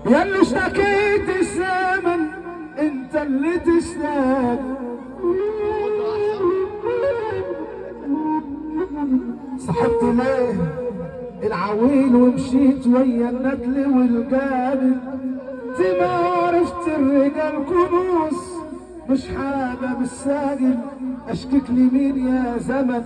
يا اللي اشتكيت الزمن انت اللي تشتاق. صحبت ليه العويل ومشيت ويا الندل والجابل، انت ما عرفت الرجال كنوز مش حاجة بالساجل. اشكيك لمين يا زمن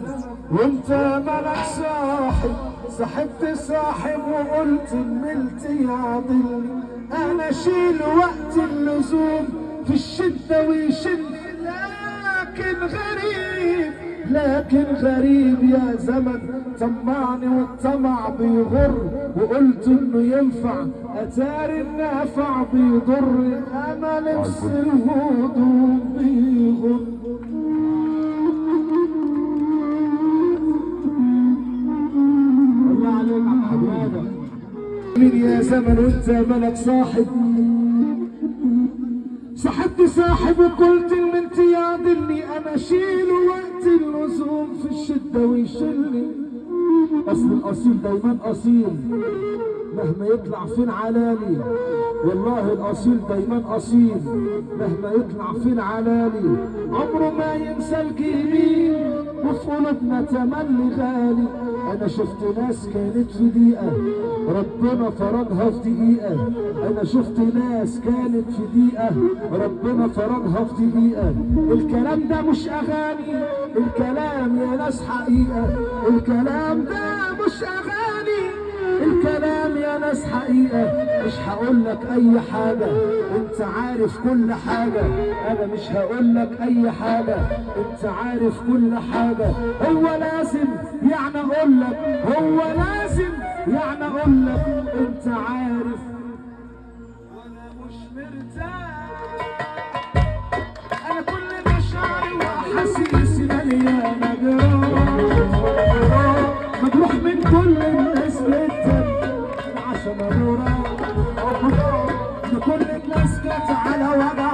وانت مالك صاحب؟ صاحبت صاحب وقلت ملتي يعضلني، انا اشيل وقت اللزوم في الشدة ويشد. لكن غريب يا زمن طمعني والطمع بيغر، وقلت انه ينفع اتاري النافع بيضر. انا لبس الهدوم بيغر. الله عليك عم حماده. مين يا زمن وانت مالك صاحب؟ صاحبت صاحب وقلت البنت يعضلني، انا اشيله وقت اللزوم في الشده ويشيلني. اصل الاصيل دايما اصيل مهما يطلع فين علالي، والله الاصيل دايما اصيل مهما يطلع فين علالي. عمره ما ينسى الجميل وفي قلوبنا تملي غالي. انا شفت ناس كانت في دقيقه ربنا فرضها في دقيقه. انا شفت ناس كانت في دقيقه ربنا فرضها في دقيقه. الكلام ده مش اغاني، الكلام يا ناس حقيقه. الكلام ده مش اغاني، الكلام يا ناس حقيقة. مش هقولك اي حاجة انت عارف كل حاجة، انا مش هقولك اي حاجة انت عارف كل حاجة. هو لازم يعني اقولك، هو لازم يعني اقولك انت عارف وانا مش مرتاح. انا كل مشاعري واحاسيسي مليانة جراح، مجروح من كل الناس جدا عشان ابورا. كل الناس جت على وجع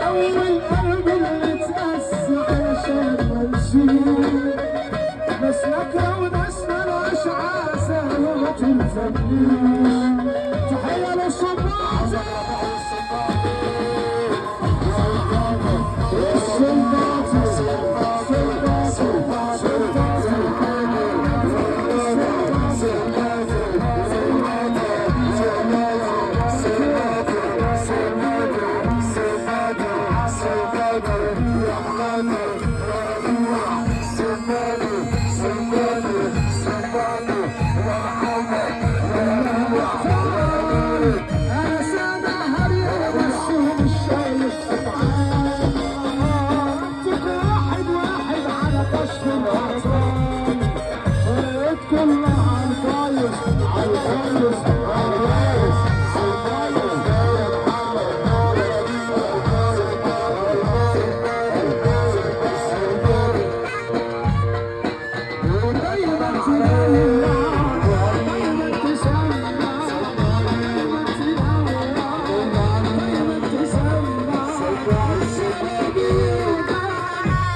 اول قلب اللي اتقس علشان منشيل. ناس نكره وناس مالهاش عازه وما تلزمنيش. تحيه للصباح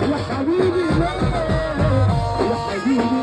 يا حبيبي.